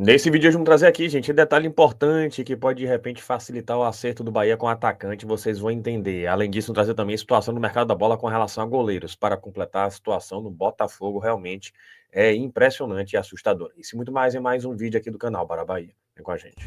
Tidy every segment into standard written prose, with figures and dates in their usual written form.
Nesse vídeo, vamos trazer aqui, gente, um detalhe importante que pode, de repente, facilitar o acerto do Bahia com o atacante, vocês vão entender. Além disso, vamos trazer também a situação do mercado da bola com relação a goleiros, para completar a situação do Botafogo, realmente é impressionante e assustador. Isso e muito mais em mais um vídeo aqui do canal Bara Bahia. Vem com a gente.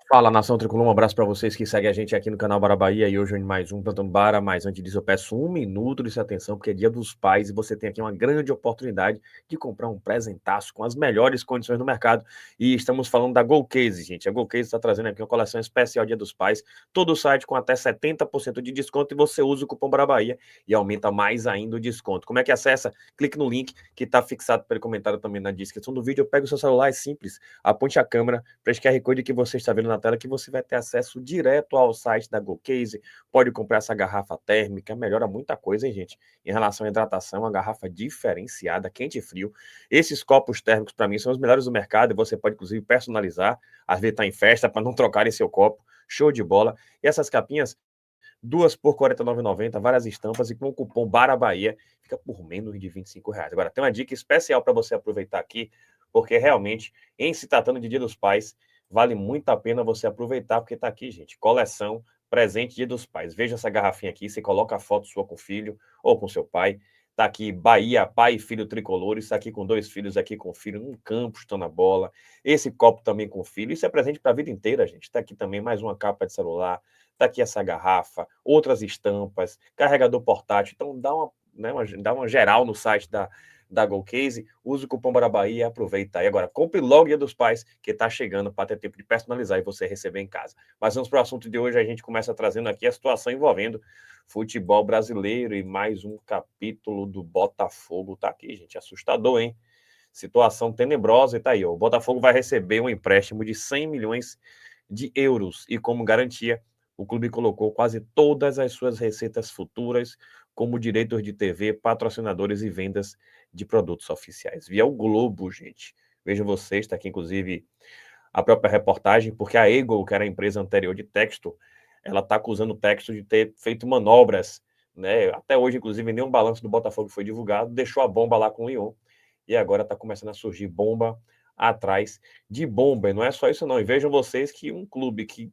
Fala, nação tricolor, um abraço para vocês que seguem a gente aqui no canal Bara Bahia e hoje em mais um Plantão Bara, mas antes disso eu peço um minuto de sua atenção, porque é dia dos pais e você tem aqui uma grande oportunidade de comprar um presentaço com as melhores condições do mercado e estamos falando da Golcase, gente. A Golcase está trazendo aqui uma coleção especial Dia dos Pais, todo o site com até 70% de desconto e você usa o cupom Bara Bahia e aumenta mais ainda o desconto. Como é que acessa? Clique no link que está fixado pelo comentário também na descrição do vídeo, pega o seu celular, é simples, aponte a câmera para esse QR Code que você está vendo na tela que você vai ter acesso direto ao site da Golcase, pode comprar essa garrafa térmica, melhora muita coisa, hein, gente? Em relação à hidratação, uma garrafa diferenciada, quente e frio. Esses copos térmicos, para mim, são os melhores do mercado e você pode, inclusive, personalizar, às vezes tá em festa, para não trocarem seu copo, show de bola. E essas capinhas, duas por R$ 49,90, várias estampas e com o cupom BARA Bahia, fica por menos de R$ 25. Agora, tem uma dica especial para você aproveitar aqui, porque realmente, em se tratando de Dia dos Pais, vale muito a pena você aproveitar, porque está aqui, gente, coleção presente Dia dos Pais. Veja essa garrafinha aqui, você coloca a foto sua com o filho ou com seu pai. Tá aqui Bahia, pai e filho tricolores, tá aqui com dois filhos, aqui com o filho num campo, estão na bola. Esse copo também com o filho, isso é presente para a vida inteira, gente. Tá aqui também mais uma capa de celular, tá aqui essa garrafa, outras estampas, carregador portátil. Então dá uma, né, dá uma geral no site da Golcase, use o cupom BARABAHIA e aproveita aí. Agora, compre logo Dia dos Pais, que está chegando para ter tempo de personalizar e você receber em casa. Mas vamos para o assunto de hoje, a gente começa trazendo aqui a situação envolvendo futebol brasileiro e mais um capítulo do Botafogo. Tá aqui, gente, assustador, hein? Situação tenebrosa e tá aí, ó. O Botafogo vai receber um empréstimo de 100 milhões de euros e como garantia, o clube colocou quase todas as suas receitas futuras, como direitos de TV, patrocinadores e vendas de produtos oficiais. Via o Globo, gente. Vejam vocês, está aqui inclusive a própria reportagem, porque a Eagle, que era a empresa anterior de Texto, ela está acusando o Texto de ter feito manobras, né? Até hoje, inclusive, nenhum balanço do Botafogo foi divulgado, deixou a bomba lá com o Lyon, e agora está começando a surgir bomba atrás de bomba. E não é só isso, não. E vejam vocês que um clube que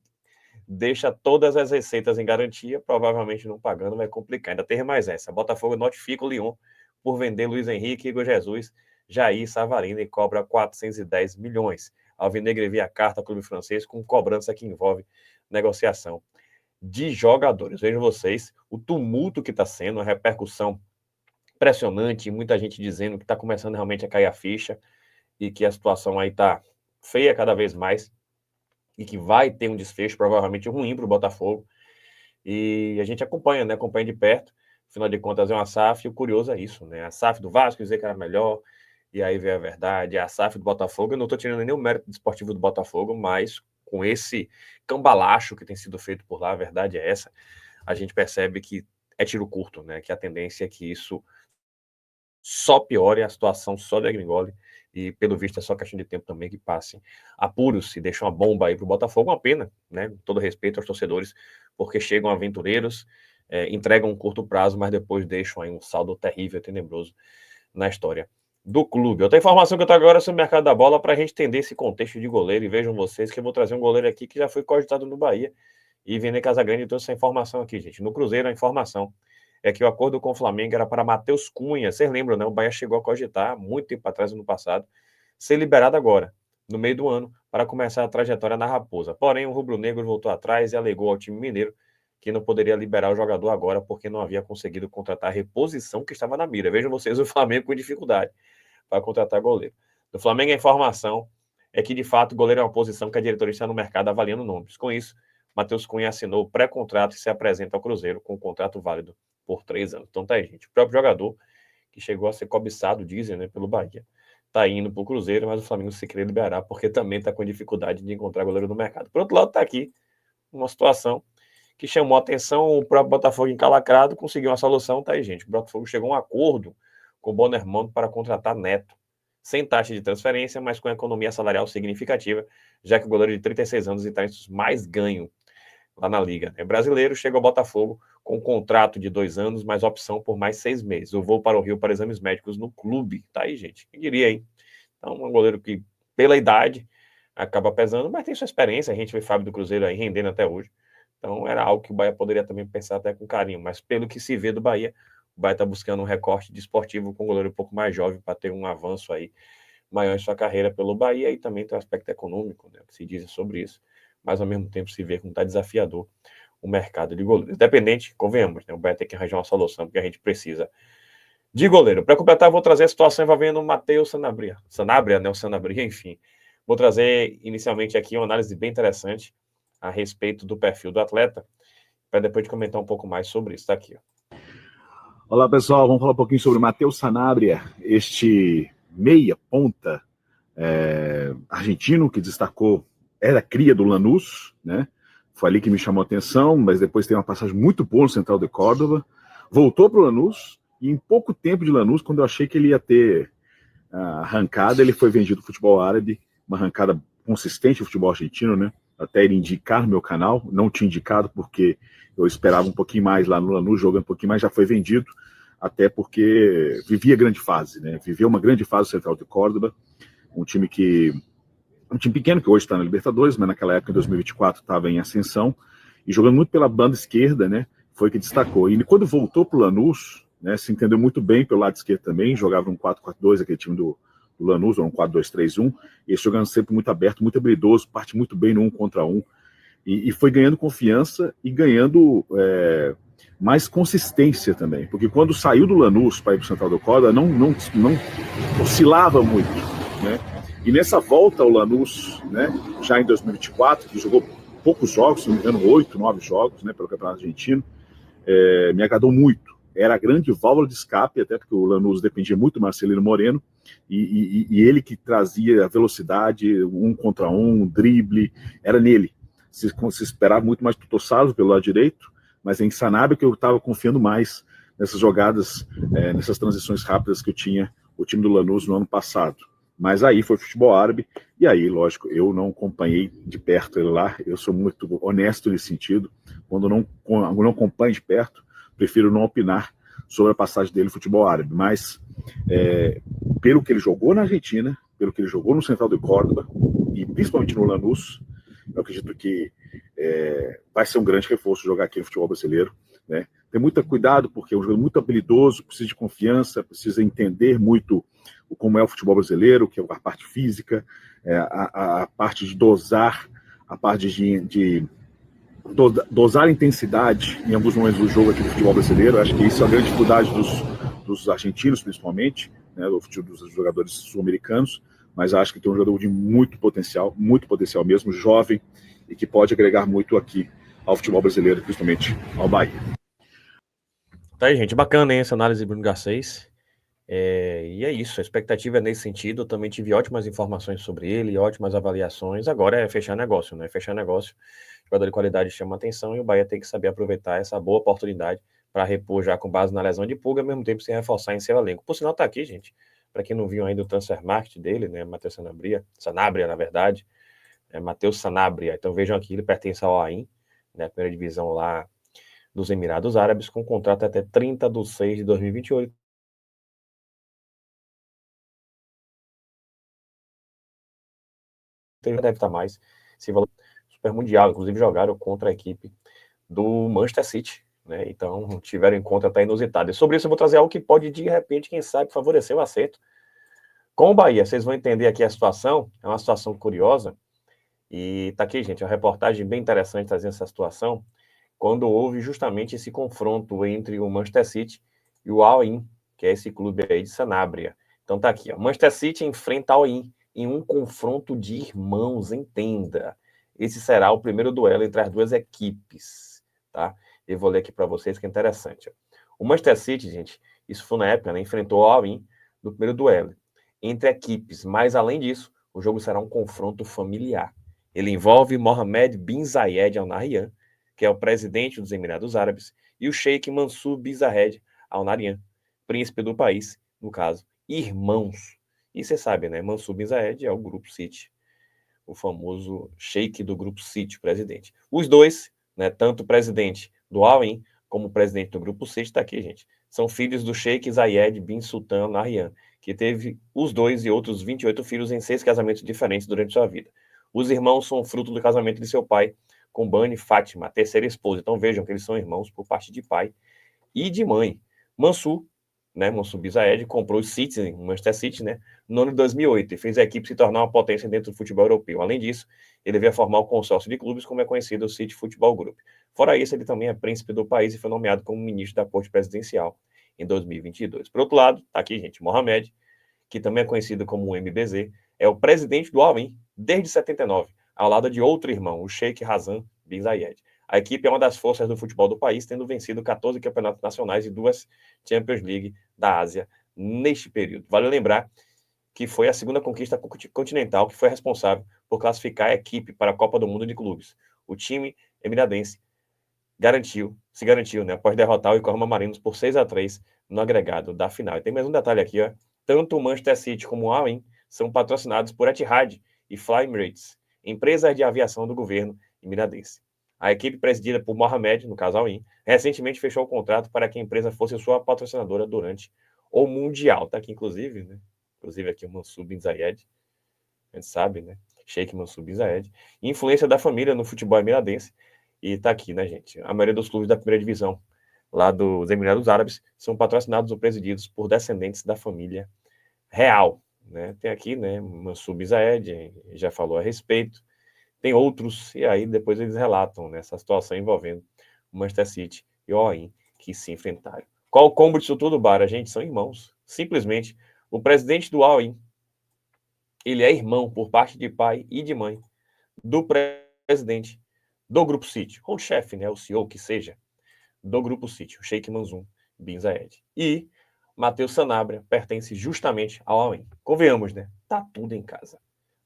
deixa todas as receitas em garantia, provavelmente não pagando, vai complicar. Ainda tem mais essa. Botafogo notifica o Lyon por vender Luiz Henrique, Igor Jesus, Jair Savarino e cobra 410 milhões. Alvinegro envia carta ao clube francês com cobrança que envolve negociação de jogadores. Vejam vocês o tumulto que está sendo, a repercussão impressionante, muita gente dizendo que está começando realmente a cair a ficha e que a situação aí está feia cada vez mais e que vai ter um desfecho provavelmente ruim para o Botafogo. E a gente acompanha, né? Acompanha de perto. Afinal de contas, é uma SAF, e o curioso é isso, né? A SAF do Vasco dizer que era melhor, e aí veio a verdade. A SAF do Botafogo, eu não estou tirando nenhum mérito desportivo do Botafogo, mas com esse cambalacho que tem sido feito por lá, a verdade é essa, a gente percebe que é tiro curto, né? Que a tendência é que isso só piore, a situação só degringole, e pelo visto é só questão de tempo também que passe apuros e deixam uma bomba aí para o Botafogo, uma pena, né? Com todo respeito aos torcedores, porque chegam aventureiros, entregam um curto prazo, mas depois deixam aí um saldo terrível, tenebroso na história do clube. Outra informação que eu trago agora sobre o mercado da bola para a gente entender esse contexto de goleiro, e vejam vocês que eu vou trazer um goleiro aqui que já foi cogitado no Bahia, e Vene Casagrande trouxe essa informação aqui, gente. No Cruzeiro, a informação é que o acordo com o Flamengo era para Matheus Cunha. Vocês lembram, né? O Bahia chegou a cogitar, muito tempo atrás, no passado, ser liberado agora, no meio do ano, para começar a trajetória na Raposa. Porém, o rubro-negro voltou atrás e alegou ao time mineiro que não poderia liberar o jogador agora porque não havia conseguido contratar a reposição que estava na mira. Vejam vocês o Flamengo com dificuldade para contratar goleiro. Do Flamengo, a informação é que, de fato, o goleiro é uma posição que a diretoria está no mercado avaliando nomes. Com isso, Matheus Cunha assinou o pré-contrato e se apresenta ao Cruzeiro com um contrato válido por 3 anos. Então tá aí, gente. O próprio jogador, que chegou a ser cobiçado, dizem, né, pelo Bahia, tá indo pro Cruzeiro, mas o Flamengo se querer liberar, porque também tá com dificuldade de encontrar goleiro no mercado. Por outro lado, tá aqui uma situação que chamou a atenção, o próprio Botafogo encalacrado conseguiu uma solução, tá aí, gente. O Botafogo chegou a um acordo com o Bonermont para contratar Neto, sem taxa de transferência, mas com economia salarial significativa, já que o goleiro de 36 anos está entre os mais ganham lá na Liga. Brasileiro, chega ao Botafogo com um contrato de 2 anos, mais opção por mais 6 meses. Eu vou para o Rio para exames médicos no clube. Tá aí, gente. Quem diria, hein? Então, um goleiro que, pela idade, acaba pesando, mas tem sua experiência. A gente vê Fábio do Cruzeiro aí rendendo até hoje. Então, era algo que o Bahia poderia também pensar até com carinho. Mas pelo que se vê do Bahia, o Bahia está buscando um recorte desportivo com um goleiro um pouco mais jovem para ter um avanço aí maior em sua carreira pelo Bahia, e também tem o aspecto econômico, né, que se diz sobre isso, mas ao mesmo tempo se vê como está desafiador o mercado de goleiros. Independente, convenhamos, né, o Bahia tem que arranjar uma solução, porque a gente precisa de goleiro. Para completar, vou trazer a situação envolvendo o Matheus Sanabria, né, o Sanabria, enfim. Vou trazer inicialmente aqui uma análise bem interessante a respeito do perfil do atleta, para depois de comentar um pouco mais sobre isso. Está aqui, ó. Olá, pessoal. Vamos falar um pouquinho sobre o Matheus Sanabria, este meia ponta argentino que destacou, era cria do Lanús, né? Foi ali que me chamou a atenção, mas depois tem uma passagem muito boa no Central de Córdoba. Voltou para o Lanús e em pouco tempo de Lanús, quando eu achei que ele ia ter arrancada, ele foi vendido ao futebol árabe, uma arrancada consistente no futebol argentino, né? Até ele indicar no meu canal, não tinha indicado porque eu esperava um pouquinho mais lá no Lanús, jogando um pouquinho mais, já foi vendido, até porque vivia grande fase, né? Viveu uma grande fase no Central de Córdoba, um time pequeno que hoje está na Libertadores, mas naquela época, em 2024, estava em ascensão, e jogando muito pela banda esquerda, né? Foi que destacou. E quando voltou para o Lanús, né, se entendeu muito bem pelo lado esquerdo também, jogava um 4-4-2, aquele time do Lanús, ou um 4-2-3-1, e jogando sempre muito aberto, muito habilidoso, parte muito bem no 1 contra 1, e foi ganhando confiança e ganhando mais consistência também, porque quando saiu do Lanús para ir para o Central do Córdoba, não oscilava muito, né? E nessa volta ao Lanús, né, já em 2024, que jogou poucos jogos, se não me engano, 8, 9 jogos, né, pelo Campeonato Argentino, me agradou muito. Era a grande válvula de escape, até porque o Lanús dependia muito do Marcelino Moreno, e ele que trazia a velocidade, 1 contra 1, drible, era nele. Se esperava muito mais do Tossalo pelo lado direito, mas em Sanabria que eu estava confiando mais nessas jogadas, nessas transições rápidas que eu tinha o time do Lanús no ano passado. Mas aí foi futebol árabe, e aí, lógico, eu não acompanhei de perto ele lá, eu sou muito honesto nesse sentido, quando não acompanho de perto, prefiro não opinar sobre a passagem dele no futebol árabe, mas pelo que ele jogou na Argentina, pelo que ele jogou no Central de Córdoba, e principalmente no Lanús, eu acredito que vai ser um grande reforço jogar aqui no futebol brasileiro, né? Tem muito cuidado, porque é um jogador muito habilidoso, precisa de confiança, precisa entender muito como é o futebol brasileiro, que é a parte física, a parte de dosar, a parte de dosar a intensidade em alguns momentos do jogo aqui do futebol brasileiro. Acho que isso é a grande dificuldade dos argentinos, principalmente, né, dos jogadores sul-americanos, mas acho que tem um jogador de muito potencial mesmo, jovem, e que pode agregar muito aqui ao futebol brasileiro, principalmente ao Bahia. Tá aí, gente. Bacana, hein, essa análise de Bruno Garcês. E é isso, a expectativa é nesse sentido. Eu também tive ótimas informações sobre ele, ótimas avaliações. Agora é fechar negócio, né? Fechar negócio, jogador de qualidade chama atenção, e o Bahia tem que saber aproveitar essa boa oportunidade para repor já com base na lesão de Pulga, ao mesmo tempo sem reforçar em seu elenco. Por sinal, tá aqui, gente. Para quem não viu ainda o transfer market dele, né? Matheus Sanabria, na verdade. Matheus Sanabria. Então vejam aqui, ele pertence ao AIM, né? Primeira divisão lá dos Emirados Árabes, com contrato até 30/6/2028. Deve estar mais esse valor super mundial, inclusive jogaram contra a equipe do Manchester City, né? Então tiveram em conta até inusitado. E sobre isso eu vou trazer algo que pode, de repente, quem sabe, favorecer o acerto com o Bahia. Vocês vão entender aqui a situação, é uma situação curiosa, e tá aqui, gente, uma reportagem bem interessante trazendo essa situação, quando houve justamente esse confronto entre o Manchester City e o Al Ain, que é esse clube aí de Sanabria. Então tá aqui, ó. Manchester City enfrenta Al Ain em um confronto de irmãos, entenda. Esse será o primeiro duelo entre as duas equipes, tá? Eu vou ler aqui para vocês que é interessante. O Manchester City, gente, isso foi na época, né? Enfrentou o Al Ain no primeiro duelo entre equipes, mas além disso, o jogo será um confronto familiar. Ele envolve Mohammed bin Zayed Al Nahyan, que é o presidente dos Emirados Árabes, e o Sheikh Mansour bin Zayed Al Nahyan, príncipe do país, no caso, irmãos. E você sabe, né? Mansour bin Zayed é o Grupo City, o famoso sheik do Grupo City, presidente. Os dois né? Tanto o presidente do Al-Ain como o presidente do Grupo City, está aqui, gente. São filhos do Sheikh Zayed bin Sultan Nahyan, que teve os dois e outros 28 filhos em 6 casamentos diferentes durante sua vida. Os irmãos são fruto do casamento de seu pai com Bani Fátima, a terceira esposa. Então vejam que eles são irmãos por parte de pai e de mãe. Mansur, né, Mansur bin Zayed, comprou o City, o Manchester City, né, no ano de 2008 e fez a equipe se tornar uma potência dentro do futebol europeu. Além disso, ele veio a formar o consórcio de clubes, como é conhecido o City Football Group. Fora isso, ele também é príncipe do país e foi nomeado como ministro da corte presidencial em 2022. Por outro lado, tá aqui, gente, Mohamed, que também é conhecido como o MBZ, é o presidente do Al-Ain desde 79, ao lado de outro irmão, o Sheikh Hassan bin Zayed. A equipe é uma das forças do futebol do país, tendo vencido 14 campeonatos nacionais e 2 Champions League da Ásia neste período. Vale lembrar que foi a segunda conquista continental que foi responsável por classificar a equipe para a Copa do Mundo de Clubes. O time emiradense se garantiu, né, após derrotar o Yokohama Marinos por 6-3 no agregado da final. E tem mais um detalhe aqui, ó. Tanto o Manchester City como o Al-Ain são patrocinados por Etihad e Fly Emirates, empresas de aviação do governo emiradense. A equipe presidida por Mohamed, no caso Al-Ain, recentemente fechou o contrato para que a empresa fosse sua patrocinadora durante o Mundial. Tá aqui, inclusive, né? Inclusive aqui o Mansur bin Zayed, a gente sabe, né? Sheikh Mansur bin Zayed. Influência da família no futebol emiradense. E tá aqui, né, gente? A maioria dos clubes da primeira divisão lá dos Emirados Árabes são patrocinados ou presididos por descendentes da família real, né? Tem aqui, né, Mansur bin Zayed, já falou a respeito. Tem outros, e aí depois eles relatam nessa situação envolvendo o Manchester City e o Al-Ain que se enfrentaram. Qual o combo disso tudo, Bara? Gente, são irmãos. Simplesmente, o presidente do Al-Ain, ele é irmão por parte de pai e de mãe do presidente do Grupo City, ou chefe, né, o CEO que seja, do Grupo City, o Sheikh Mansour bin Zayed. E Matheus Sanabria pertence justamente ao Al-Ain. Convenhamos, né? Tá tudo em casa.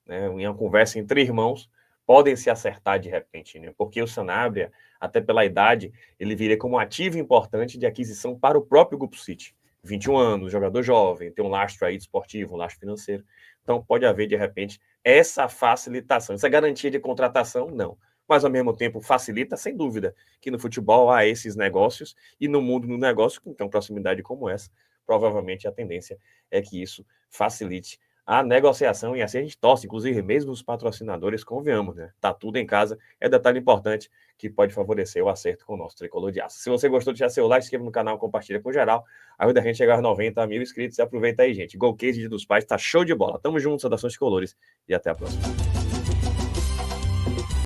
Né? Em uma conversa entre irmãos, podem se acertar de repente, né? Porque o Sanabria, até pela idade, ele viria como um ativo importante de aquisição para o próprio Grupo City. 21 anos, jogador jovem, tem um lastro aí de esportivo, um lastro financeiro. Então pode haver, de repente, essa facilitação. Essa garantia de contratação, não. Mas, ao mesmo tempo, facilita, sem dúvida, que no futebol há esses negócios e no mundo do negócio, com então, proximidade como essa, provavelmente a tendência é que isso facilite a negociação e assim a gente torce, inclusive mesmo os patrocinadores, convenhamos, né? Tá tudo em casa, é detalhe importante que pode favorecer o acerto com o nosso tricolor de aço. Se você gostou, deixa seu like, se inscreva no canal, compartilha com geral, ajuda a gente a chegar aos 90 mil inscritos e aproveita aí, gente. Golcase Dia dos Pais, tá show de bola. Tamo junto, saudações colores e até a próxima.